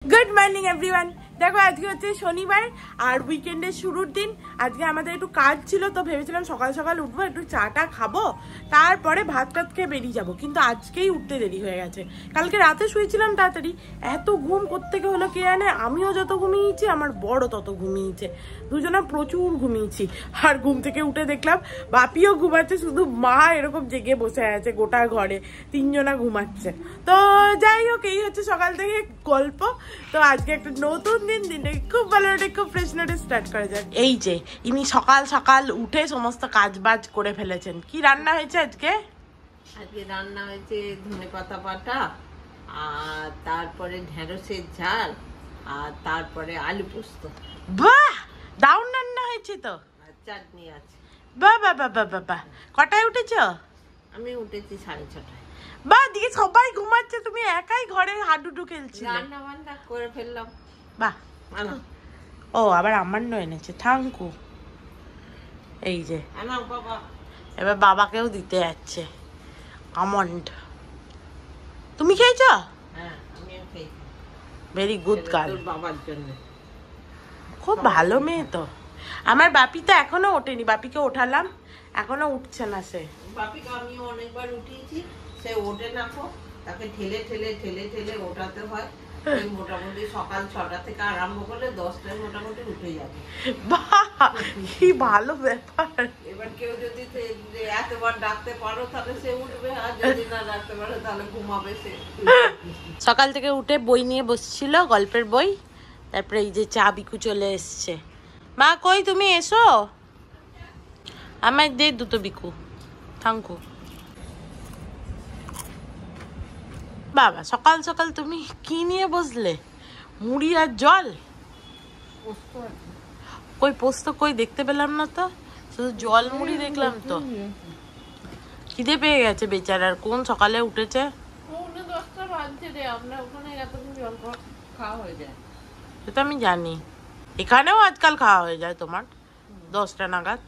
Good morning everyone. देखो आज के शनिवार और उइकेंडे शुरूर दिन। आज के हमारे एकटू काज छिलो तो भेबेछिलाम सकाल सकाल उठबो एकटू चाटा खाबो तारपरे भात टात खेये बेरिये जाबो, किन्तु आजकेई उठते देरी हये गेछे। कालके राते शुएछिलाम ताड़ाताड़ी, एत घुम कोत्थेके हलो के जाने। आमिओ जत घुमिয়েছি आमार बड़ तत घुमिয়েছে, दुजोना प्रचुर घुमिয়েছি। और घुम थेके उठे देखलाम बापिও घुमाচ্ছে, शुधु मा एरकम जेगे बसे आछे गोटा घरे, तीनजना घुमाচ্ছে। तो যাই হোক এই হচ্ছে সকাল থেকে গল্প। তো আজকে একটা নতুন দিনটা খুব ভালো খুব ফ্রেশ নোটে স্টার্ট করা যাক। এই যে ইনি সকাল সকাল উঠে সমস্ত কাজবাজ করে ফেলেছেন। কি রান্না হয়েছে আজকে? আজকে রান্না হয়েছে ধনেপাতা বাটা, আর তারপরে ঢেঁড়সের ঝাল, আর তারপরে আলু পোস্ত। বাহ, দারুণ রান্না হয়েছে তো। চাটনি আছে। বাহ বাহ বাহ বাহ বাহ। কটায় উঠেছো? আমি উঠেছি 6:30টায়। বাহ, দিকে সবাই ঘুমাচ্ছে, তুমি একাই ঘরে হাডুডু খেলছিলে। রান্না বান্না করে ফেললাম। বাহ ভালো। ও আবার আমান্য এনেছে, থ্যাঙ্কু। এই যে আমার বাবা এবার বাবাকেও দিতে যাচ্ছে আমন্ড। তুমি খেয়েছো? হ্যাঁ আমিও খেয়েছি। Very good girl. তোর বাবার জন্য খুব ভালো মেয়ে তো। আমার বাপি তো এখনো ওঠেনি, বাপিকে ওঠালাম, এখনো উঠছে না সে। বাপিকে আমিও অনেকবার উঠিয়েছি, সে ওঠে না, তাকে ঠেলে ঠেলে ঠেলে ঠেলে ওঠাতে হয়। মোটামুটি সকাল 6টা থেকে আরম্ভ করলে 10টায় মোটামুটি উঠে যাবে। বাহ, কি ভালো ব্যাপার। এবার কেউ যদি এতবার ডাকতে পারো তাহলে সে উঠবে, আর যদি না ডাকতে পারো তাহলে ঘুমাবে সে। সকাল থেকে উঠে বই নিয়ে বসছিল, গল্পের বই। তারপরে এই যে চা বিকু চলে এসছে। মা কই তুমি এসো, আমায় দে দুটো বিকু। থ্যাঙ্কু। বাবা সকাল সকাল তুমি কি নিয়ে বসলে? মুড়ি আর জল? কই পোস্ত কই দেখতে পেলাম না তো, শুধু জল মুড়ি দেখলাম তো। খিদে পেয়ে গেছে বেচারার, কোন সকালে উঠেছে। 10টা বাজছে রে, আমরা ওখানে এতদিন জল খাওয়া হয়ে যায়। সেটা আমি জানি, এখানেও আজকাল খাওয়া হয়ে যায় তোমার 10টা নাগাদ।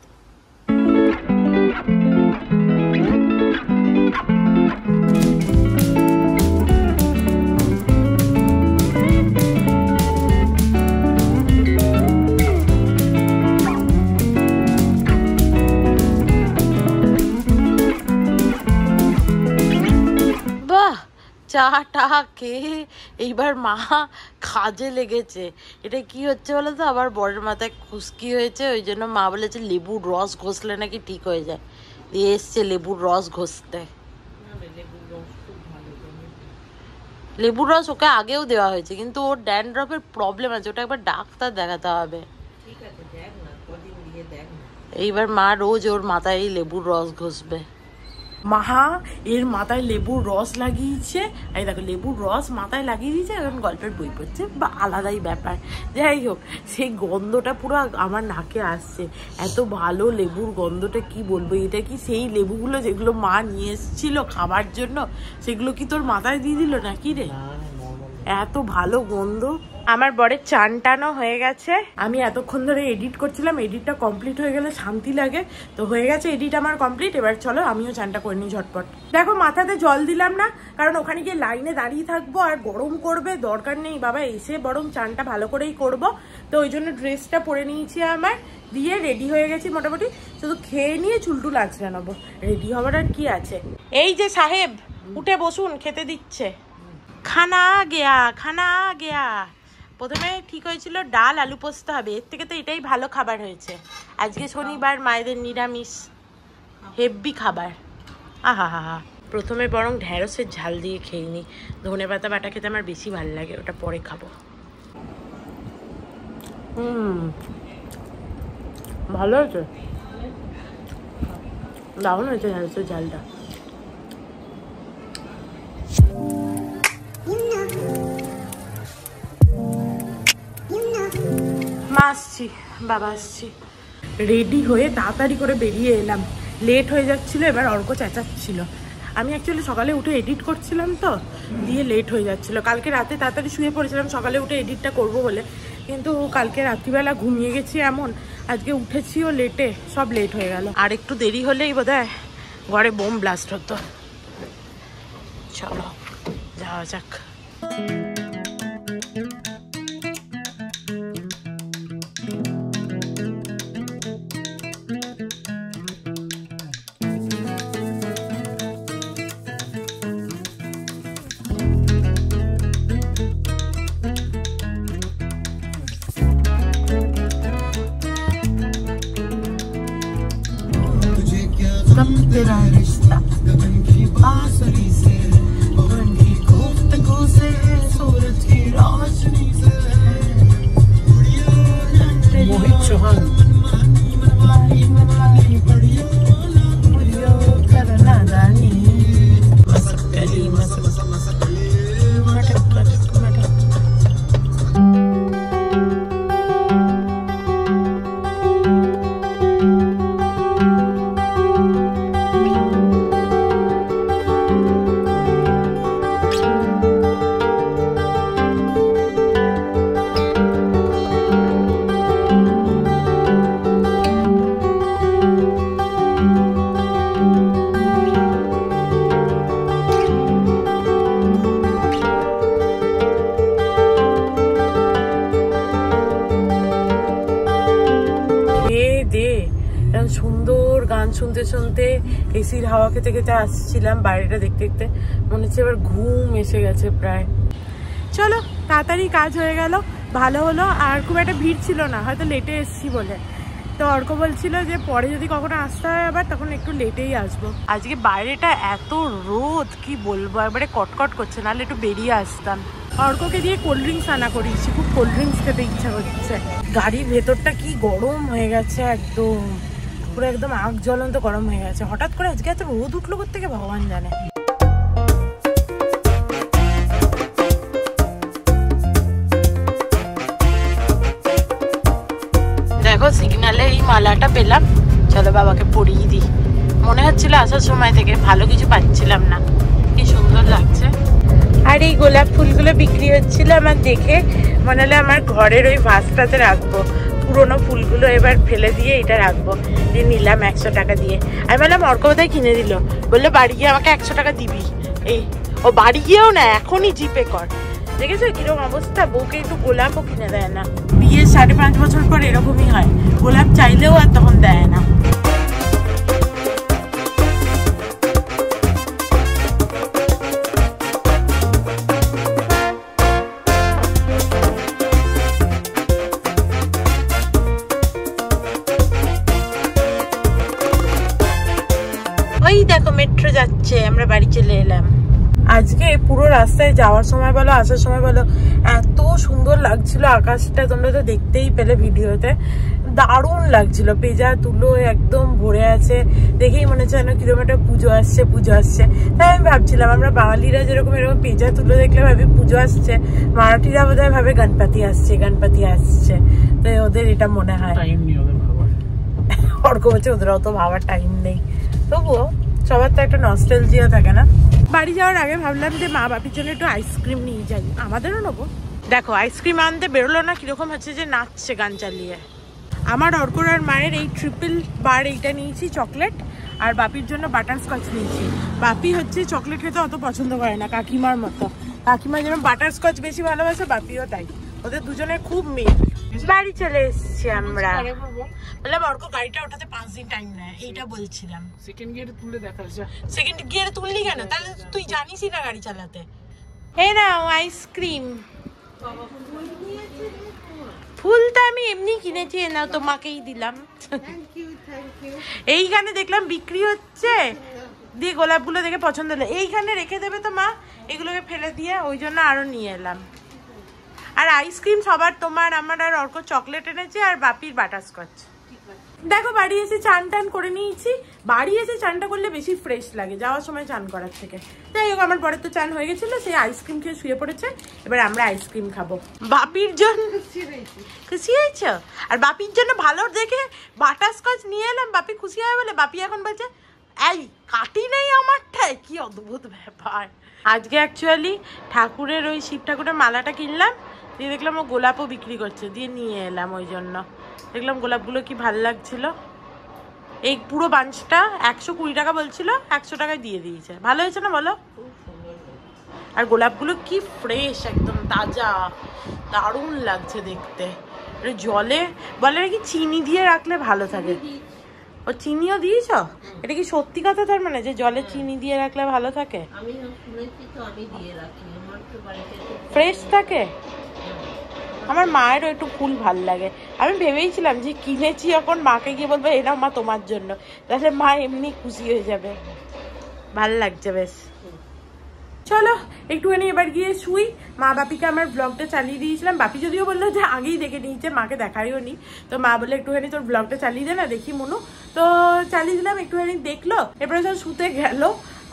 চাটা খেয়ে এইবার মা কাজে লেগেছে। এটা কি হচ্ছে বলো তো, আবার বরের মাথায় খুশকি হয়েছে, ওই জন্য মা বলেছে লেবুর রস ঘষলে নাকি ঠিক হয়ে যায়। দিয়ে এসছে লেবুর রস ঘষতে। লেবুর রস ওকে আগেও দেওয়া হয়েছে, কিন্তু ওর ড্যান্ড্রফের প্রবলেম আছে, ওটা একবার ডাক্তার দেখাতে হবে। এইবার মা রোজ ওর মাথায় লেবুর রস ঘষবে। মাহা এর মাথায় লেবুর রস লাগিয়েছে, এই দেখো লেবুর রস মাথায় লাগিয়ে দিয়েছে, এখন গল্পের বই পড়ছে। বা আলাদাই ব্যাপার। যাই হোক, সেই গন্ধটা পুরো আমার নাকে আসছে, এত ভালো লেবুর গন্ধটা কি বলবো। এটা কি সেই লেবুগুলো যেগুলো মা নিয়ে এসেছিল খাবার জন্য, সেগুলো কি তোর মাথায় দিয়ে দিল নাকি রে? এত ভালো গন্ধ। আমার বরের চান টানো হয়ে গেছে, আমি এতক্ষণ ধরে এডিট করছিলাম, এডিটটা কমপ্লিট হয়ে গেলে শান্তি লাগে। তো হয়ে গেছে এডিট আমার কমপ্লিট। এবার চলো আমিও চানটা করে নিই ঝটপট। দেখো মাথাতে জল দিলাম না, কারণ ওখানে গিয়ে লাইনে দাঁড়িয়ে থাকবো আর গরম করবে, দরকার নেই বাবা, এসে বরং চানটা ভালো করেই করব। তো ওই জন্য ড্রেসটা পরে নিয়েছি আমার, দিয়ে রেডি হয়ে গেছি মোটামুটি। শুধু খেয়ে নিয়ে চুলটুল আঁচড়ে নেবো, রেডি হবার আর কি আছে। এই যে সাহেব উঠে বসুন, খেতে দিচ্ছে। খানা গেয়া খানা গেয়া। প্রথমে ঠিক হয়েছিল ডাল আলু পোস্ত হবে, এর থেকে তো এটাই ভালো খাবার হয়েছে। আজকে শনিবার, মায়েদের নিরামিষ, হেভি খাবার। আহা হা হা। প্রথমে বরং ঢেঁড়সের ঝাল দিয়ে খেয়ে নিই, ধনেপাতা বাটা খেতে আমার বেশি ভালো লাগে, ওটা পরে খাবো। ভালো হয়েছে, দারুণ হয়েছে ঢেঁড়সের ঝালটা। মা আসছি, বাবা আসছি। রেডি হয়ে তাড়াতাড়ি করে বেরিয়ে এলাম, লেট হয়ে যাচ্ছিলো। এবার অর্ক চেঁচাচ্ছিল। আমি অ্যাকচুয়ালি সকালে উঠে এডিট করছিলাম তো, দিয়ে লেট হয়ে যাচ্ছিলো। কালকে রাতে তাড়াতাড়ি শুয়ে পড়েছিলাম সকালে উঠে এডিটটা করব বলে, কিন্তু কালকে রাত্রিবেলা ঘুমিয়ে গেছি এমন, আজকে উঠেছিও লেটে, সব লেট হয়ে গেল। আর একটু দেরি হলেই বোধহয় ঘরে বোম ব্লাস্ট হতো। চলো যাওয়া যাক। গান শুনতে শুনতে এসির হাওয়া খেতে খেতে আসছিলাম, বাইরেটা দেখতে দেখতে মনে হচ্ছে এবার ঘুম এসে গেছে প্রায়। চলো তাড়াতাড়ি কাজ হয়ে গেল, ভালো হলো। আর খুব একটা ভিড় ছিল না, হয়তো লেটে এসছি বলে। তো অর্ক বলছিল যে পরে যদি কখনো আসতে হয় আবার তখন একটু লেটেই আসবো। আজকে বাইরেটা এত রোদ কি বলবো, একবারে কটকট করছে, নাহলে একটু বেরিয়ে আসতাম। অর্ককে দিয়ে কোল্ড ড্রিঙ্কস আনা করিয়েছি, খুব কোল্ড ড্রিঙ্কস খেতে ইচ্ছা করছে। গাড়ির ভেতরটা কি গরম হয়ে গেছে, একদম পুরো একদম আগ জ্বলন্ত গরম হয়ে গেছে। হঠাৎ করে আজকে এত রোদ উঠলো কোত্থেকে ভগবান জানে। দেখো সিগনালে এই মালাটা পেলাম, চলো বাবাকে পরিয়ে দিই। মনে হচ্ছিল আসার সময় থেকে ভালো কিছু পাচ্ছিলাম না, কি সুন্দর লাগছে। আর এই গোলাপ ফুলগুলো বিক্রি হচ্ছিল, আমার দেখে মনে হলো আমার ঘরের ওই ভাসটাতে রাখবো। পুরোনো ফুলগুলো এবার ফেলে দিয়ে এটা রাখবো। এই নিলাম 100 টাকা দিয়ে। আমি বললাম অর্ক বোধহয় কিনে দিল, বললো বাড়ি গিয়ে আমাকে 100 টাকা দিবি। এই ও বাড়ি গিয়েও না, এখনই জিপে কর। দেখেছো কিরকম অবস্থা, বউকে একটু গোলাপও কিনে দেয় না। বিয়ের 5.5 বছর পর এরকমই হয়, গোলাপ চাইলেও আর তখন দেয় না। ওই দেখো মেট্রো যাচ্ছে, আমরা বাড়ি চলে এলাম। আজকে পুরো রাস্তায় যাওয়ার সময় বলো আসার সময় বলো এত সুন্দর লাগছিল আকাশটা, তোমরা তো দেখতেই পেলে ভিডিওতে। দারুণ লাগছিল, পেঁজা তুলো একদম ভরে আছে, দেখেই মনে হচ্ছে যেন কিলোমিটার পুজো আসছে পুজো আসছে। তাই আমি ভাবছিলাম আমরা বাঙালিরা যেরকম এরকম পেঁজা তুলো দেখলে ভাবি পুজো আসছে, মারাঠিরা বোধহয় ভাবে গণপতি আসছে গণপতি আসছে। তো ওদের এটা মনে হয়। অর্ক বলছে ওদের অত ভাবার টাইম নেই, তবুও সবার তো একটা নস্টালজিয়া থাকে না। বাড়ি যাওয়ার আগে ভাবলাম যে মা বাপির জন্য একটু আইসক্রিম নিয়ে যাই, আমাদেরও নেবো। দেখো আইসক্রিম আনতে বেরোলো না, কিরকম হচ্ছে যে নাচছে গান চালিয়ে। আমার অর্কর আর মায়ের এই ট্রিপল বার এইটা নিয়েছি চকলেট, আর বাপির জন্য বাটারস্কচ নিয়েছি। বাপি হচ্ছে চকলেট খেতে অত পছন্দ করে না, কাকিমার মতো। কাকিমা যেমন বাটারস্কচ বেশি ভালোবাসে, বাপিও তাই। ওদের দুজনের খুব মিল। বাড়ি চলে এসেছি আমরা। বললাম অর্ক গাড়িটা ওঠাতে 5 দিন টাইম নেয়, এইটা বলছিলাম। সেকেন্ড গিয়ারে তুললে দেখা যায়। সেকেন্ড গিয়ারে তুললি কেন? তাহলে তুই জানিসই না গাড়ি চালাতে। এই নাও আইসক্রিম। ফুলটা আমি এমনি কিনেছি, নাও তোমাকেই দিলাম। এইখানে দেখলাম বিক্রি হচ্ছে, দিয়ে গোলাপগুলো দেখে পছন্দ হলো। এইখানে রেখে দেবে তো মা, এগুলোকে ফেলে দিয়ে, ওই জন্য আরো নিয়ে এলাম। আর আইসক্রিম সবার, তোমার আমার আর অর্ক চকলেট এনেছে, আর বাপির বাটারস্কচ। দেখো বাড়ি এসে চান টান করে নিয়েছি। বাড়ি এসে চানটা করলে বেশি ফ্রেশ লাগে যাওয়ার সময় চান করার থেকে। যাই হোক আমার পরে তো চান হয়ে গেছিল, সেই আইসক্রিম খেয়ে শুয়ে পড়েছে। এবার আমরা আইসক্রিম খাবো। বাপির জন্য খুশি হয়েছ? আর বাপির জন্য ভালো দেখে বাটারস্কচ নিয়ে এলাম, বাপি খুশি হয় বলে। বাপি এখন বলছে এই কাটি নেই আমারটায়, কি অদ্ভুত ব্যাপার। আজকে অ্যাকচুয়ালি ঠাকুরের ওই শিব ঠাকুরের মালাটা কিনলাম, দিয়ে দেখলাম ও গোলাপও বিক্রি করছে, দিয়ে নিয়ে এলাম। ওই জন্য দেখলাম গোলাপগুলো কি ভাল লাগছিল। এই পুরো বাঞ্চটা 120 টাকা বলছিল, 100 টাকায় দিয়ে দিয়েছে। ভালো হয়েছে না বলো? আর গোলাপগুলো কি ফ্রেশ, একদম তাজা, দারুণ লাগছে দেখতে। জলে বলে নাকি চিনি দিয়ে রাখলে ভালো থাকে। ও চিনিও দিয়েছ? এটা কি সত্যি কথা তার মানে, যে জলে চিনি দিয়ে রাখলে ভালো থাকে? ফ্রেশ থাকে। আমার মায়েরও একটু ফুল ভাল লাগে। আমি ভেবেইছিলাম যে কিনেছি যখন মাকে গিয়ে বলবো এটা মা তোমার জন্য, তাহলে মা এমনি খুশি হয়ে যাবে। ভাল লাগছে বেশ। চলো একটুখানি এবার গিয়ে শুই। মা বাপিকে আমার ব্লগটা চালিয়ে দিয়েছিলাম, বাপি যদিও বললো যে আগেই দেখে নিয়েছে, মাকে দেখাইও নি। তো মা বলে একটুখানি তোর ব্লগটা চালিয়ে দে না, দেখি মনু। তো চালিয়ে দিলাম, একটুখানি দেখলো। এরপরে সব শুতে গেল,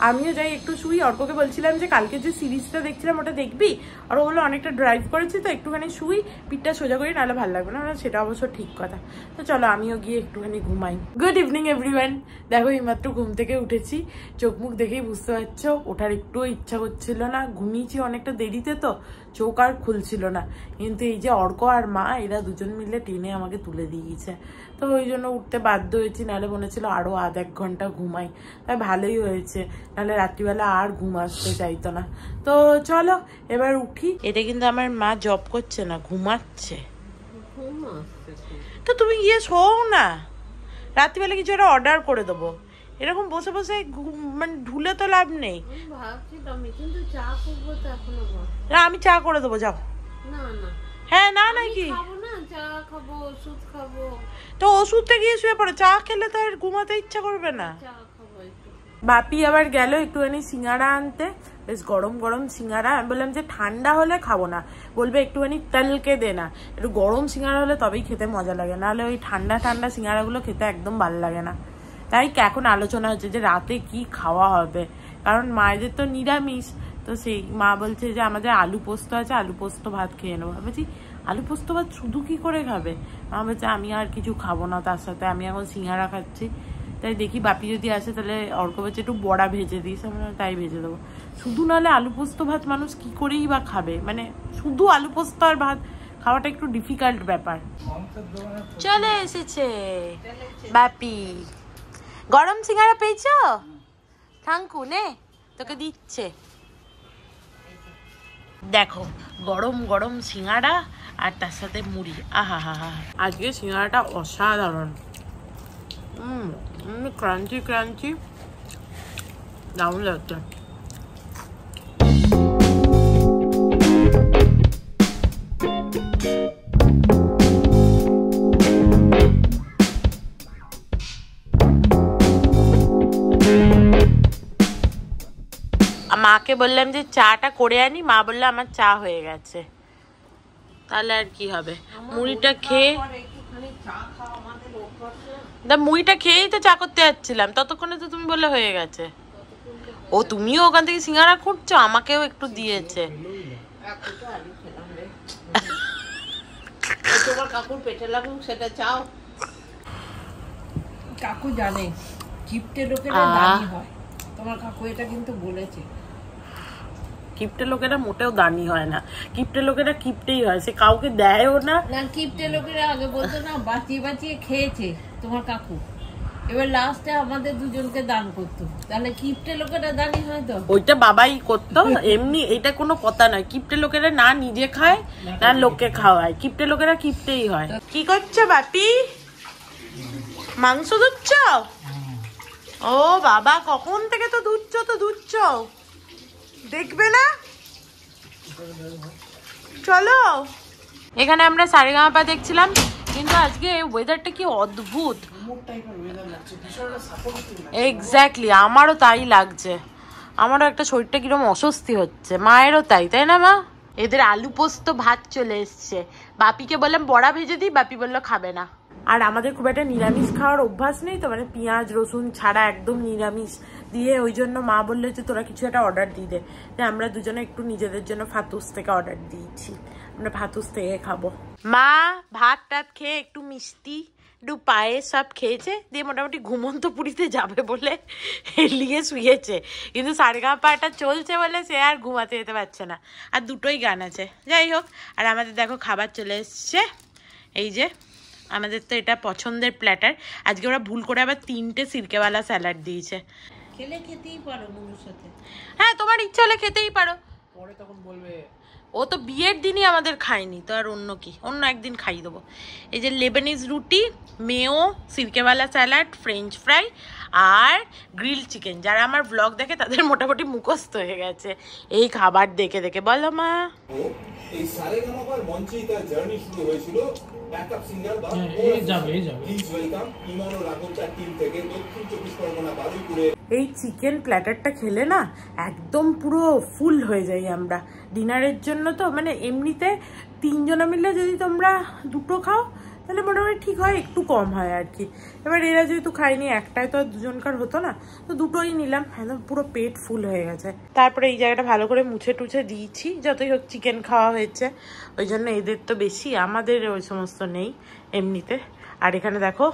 আমিও যাই একটু শুই। অর্ককে বলছিলাম যে কালকে যে সিরিজটা দেখছিলাম ওটা দেখবি, আর ও বললো অনেকটা ড্রাইভ করেছি তো একটুখানি শুই, পিঠটা সোজা করি, নাহলে ভালো লাগবে না। সেটা অবশ্য ঠিক কথা। তো চলো আমিও গিয়ে একটুখানি ঘুমাই। Good evening everyone. দেখো এইমাত্র ঘুম থেকে উঠেছি, চোখ মুখ দেখেই বুঝতে পারছো ওঠার একটুও ইচ্ছা করছিল না। ঘুমিয়েছি অনেকটা দেরিতে, তো চোখ আর খুলছিল না। কিন্তু এই যে অর্ক আর মা, এরা দুজন মিলে টেনে আমাকে তুলে দিয়েছে, তো ওই জন্য উঠতে বাধ্য হয়েছি। নাহলে মনে ছিল আরো আধ এক ঘন্টা ঘুমাই, তাই ভালোই হয়েছে, নাহলে রাত্রিবেলা আর ঘুম আসতে চাইতো না। তো চলো এবার উঠি। এটা কিন্তু আমার মা জব করছে না, ঘুমাচ্ছে। তো তুমি গিয়ে শোও না, রাত্রিবেলা কিছু একটা অর্ডার করে দেবো। এরকম বসে বসে মানে ঢুলে তো লাভ নেই। আমি চা করে দেবো, যাও। হ্যাঁ না নাকি তো ওষুধটা গিয়ে শুয়ে পড়ে, চা খেলে তো আর ঘুমাতে ইচ্ছা করবে না। বাপি আবার গেল একটুখানি সিঙ্গারা আনতে, বেশ গরম গরম সিঙ্গারা। আমি বললাম যে ঠান্ডা হলে খাবো না, বলবে একটুখানি তলকে দে না, একটু গরম সিঙ্গারা হলে তবেই খেতে মজা লাগে, নাহলে ওই ঠান্ডা ঠান্ডা সিঙ্গারাগুলো খেতে একদম ভালো লাগে না। তাই এখন আলোচনা হচ্ছে যে রাতে কি খাওয়া হবে, কারণ মায়েদের তো নিরামিষ। তো সেই মা বলছে যে আমাদের আলু পোস্ত আছে, আলু পোস্ত ভাত খেয়ে নেবো। ভাবছি আলু পোস্ত ভাত শুধু কি করে খাবে? মা বলছে আমি আর কিছু খাবো না তার সাথে, আমি এখন সিঙ্গারা খাচ্ছি। তাই দেখি বাপি যদি আসে তাহলে অর্ক বলছে একটু বড়া ভেজে দিস, আমরা তাই ভেজে দেবো। শুধু নাহলে আলু পোস্ত ভাত মানুষ কি করেই বা খাবে, মানে শুধু আলু পোস্ত আর ভাত খাওয়াটা একটু ডিফিকাল্ট ব্যাপার। চলে এসেছে বাপি। গরম সিঙ্গারা পেয়েছো? থাঙ্কু নে, তোকে দিচ্ছে। দেখো গরম গরম সিঙ্গারা আর তার সাথে মুড়ি। আহা হা হা, আজকে সিঙ্গারাটা অসাধারণ। ক্রাঞ্চি ক্রাঞ্চি, দারুণ লাগছে। মাকে বললাম যে চাটা করে আনি, মা বললো আমার চা হয়ে গেছে। তাহলে আর কি হবে, মুড়িটা খেয়ে মুড়িটা খেয়েই তো চা করতে যাচ্ছিলাম, ততক্ষণে তো তুমি বললে হয়ে গেছে। ও তুমিও ওখান থেকে সিঙ্গারা খুঁজছো, আমাকেও একটু দিয়েছে। তোমার কাকুর পেটে লাগুক সেটা চাও। কাকু জানে কিপ্টে লোকেরা দানি হয়, তোমার কাকু এটা কিন্তু বলেছে। কিপ্টে লোকেরা মোটেও দানি হয় না, কিপ্টে লোকেরা কিপ্টেই হয়, সে কাউকে দেয়ও না। না কিপ্টে লোকেরা আগে বলতো না বাঁচিয়ে বাঁচিয়ে খেয়েছে তোমার কাকু, এবার লাস্টে আমাদের দুজনকে দান করতো, তাহলে কিপ্টে লোকেরা দানি হয় তো? ওইটা বাবাই করতো এমনি, এটা কোনো কথা নয়। কিপ্টে লোকেরা না নিজে খায় না লোককে খাওয়ায়, কিপ্টে লোকেরা কিপ্টেই হয়। কি করছো বাপি? মাংস ধুচ্ছ? ও বাবা, কখন থেকে তো ধুচ্ছ, দেখবে না? চলো। এখানে আমরা সারেগামাপা দেখছিলাম, কিন্তু আজকে ওয়েদারটা কি অদ্ভুত। এক্স্যাক্টলি, আমারও তাই লাগছে, আমারও একটা শরীরটা কিরকম অস্বস্তি হচ্ছে, মায়েরও তাই, তাই না মা? এদের আলু পোস্ত ভাত চলে এসছে, বাপিকে বললাম বড়া ভেজে দিই, বাপি বললো খাবে না। আর আমাদের খুব একটা নিরামিষ খাওয়ার অভ্যাস নেই তো, মানে পেঁয়াজ রসুন ছাড়া একদম নিরামিষ দিয়ে, ওই জন্য মা বললো যে তোরা কিছু একটা অর্ডার দিয়ে দে। আমরা দুজনে একটু নিজেদের জন্য ফাতুস থেকে অর্ডার দিয়েছি, আমরা ফাতুস থেকে খাবো। মা ভাত টাত খেয়ে একটু মিষ্টি একটু পায়েস সব খেয়েছে, দিয়ে মোটামুটি ঘুমন্ত পুরীতে যাবে বলে নিয়ে শুয়েছে, কিন্তু সারেগামাপাটা চলছে বলে সে আর ঘুমাতে যেতে পারছে না। আর দুটোই গান আছে, যাই হোক। আর আমাদের দেখো খাবার চলে এসছে, এই যে আমাদের তো এটা পছন্দের প্ল্যাটার। আজকে ওরা ভুল করে আবার 3টে সিরকেওয়ালা স্যালাড দিয়েছে। খেলে খেতেই পারো মনুর সাথে, হ্যাঁ তোমার ইচ্ছা হলে খেতেই পারো, পরে তখন বলবে। ও তো বিয়ের দিনই আমাদের খায়নি, তো আর অন্য কি, অন্য একদিন খাইয়ে দেবো। এই যে লেবানিজ রুটি, মেও, সিরকেওয়ালা স্যালাড, ফ্রেঞ্চ ফ্রাই আর গ্রিল চিকেন। যারা আমার ব্লগ দেখে তাদের মোটামুটি মুখস্থ হয়ে গেছে এই খাবার দেখে দেখে। বলো মা। এই সারেগামাপার মঞ্চেই তার জার্নি শুরু হয়েছিল ব্যাকআপ সিঙ্গার বা প্লিজ ওয়েলকাম ইমন ও রাঘবটার টিম থেকে দক্ষিণ 24 পরগনা বারুইপুরে। এই চিকেন প্ল্যাটারটা খেলে না একদম পুরো ফুল হয়ে যাই আমরা ডিনারের জন্য। তো মানে এমনিতে 3 জনা মিলে যদি তোমরা 2টো খাও তাহলে মোটামুটি ঠিক হয়, একটু কম হয় আর কি। এবার এরা যেহেতু খাইনি, একটাই তো 2জনকার হতো না, তো 2টোই নিলাম, একদম পুরো পেট ফুল হয়ে গেছে। তারপরে এই জায়গাটা ভালো করে মুছে টুছে দিয়েছি, যতই হোক চিকেন খাওয়া হয়েছে ওই জন্য। এদের তো বেশি, আমাদের ওই সমস্ত নেই এমনিতে। আর এখানে দেখো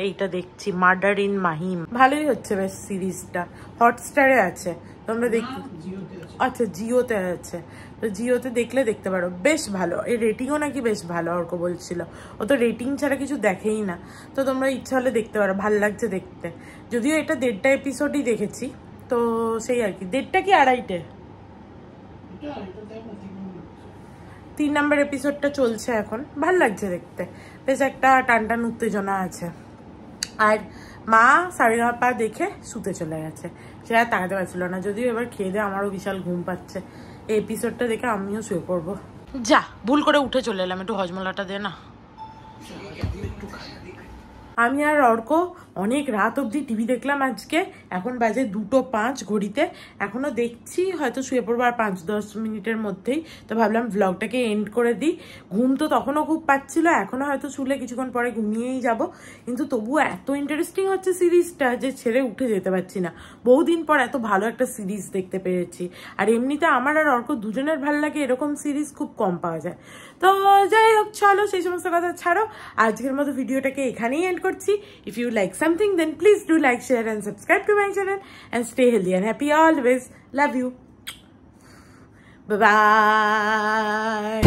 এইটা দেখছি, মার্ডার ইন মাহিম, ভালোই হচ্ছে বেশ সিরিজটা, হটস্টারে আছে, তোমরা দেখি। আচ্ছা জিওতে আছে, তো জিওতে দেখলে দেখতে পারো, বেশ ভালো। এর রেটিংও নাকি বেশ ভালো, অর্ক বলছিল। ও তো রেটিং ছাড়া কিছু দেখেই না, তো তোমরা ইচ্ছা হলে দেখতে পারো, ভাল লাগছে দেখতে। যদিও এটা 1.5টা এপিসোডই দেখেছি, তো সেই আর কি, 1.5টা কি 2.5টে, 3 নম্বর এপিসোডটা চলছে এখন, ভাল লাগছে দেখতে, বেশ একটা টানটান উত্তেজনা আছে। আর মা সারেগামা দেখে শুতে চলে গেছে, সে আর তাকাতে পারছিল না। যদিও এবার খেয়ে দিয়ে আমারও বিশাল ঘুম পাচ্ছে, এই এপিসোডটা দেখে আমিও শুয়ে পড়বো। যা ভুল করে উঠে চলে এলাম, একটু হজমলাটা দে না। আমি আর অর্ক অনেক রাত অবধি টিভি দেখলাম আজকে। এখন বাজে 2:05 ঘড়িতে, এখনো দেখছি, হয়তো শুয়ে পড়বো আর 5-10 মিনিটের মধ্যেই। তো ভাবলাম ব্লগটাকে এন্ড করে দিই। ঘুম তো তখনও খুব পাচ্ছিল, এখনো হয়তো শুলে কিছুক্ষণ পরে ঘুমিয়েই যাব, কিন্তু তবুও এত ইন্টারেস্টিং হচ্ছে সিরিজটা যে ছেড়ে উঠে যেতে পারছি না। বহুদিন পর এত ভালো একটা সিরিজ দেখতে পেরেছি, আর এমনিতে আমার আর অর্ক দুজনের ভালো লাগে, এরকম সিরিজ খুব কম পাওয়া যায়। তো যাই হোক, চলো সেই সমস্ত কথা ছাড়ো, আজকের মতো ভিডিওটাকে এখানেই এন্ড করছি। If you like something, then please do like, share and subscribe to my channel, and stay healthy and happy always. Love you. Bye bye.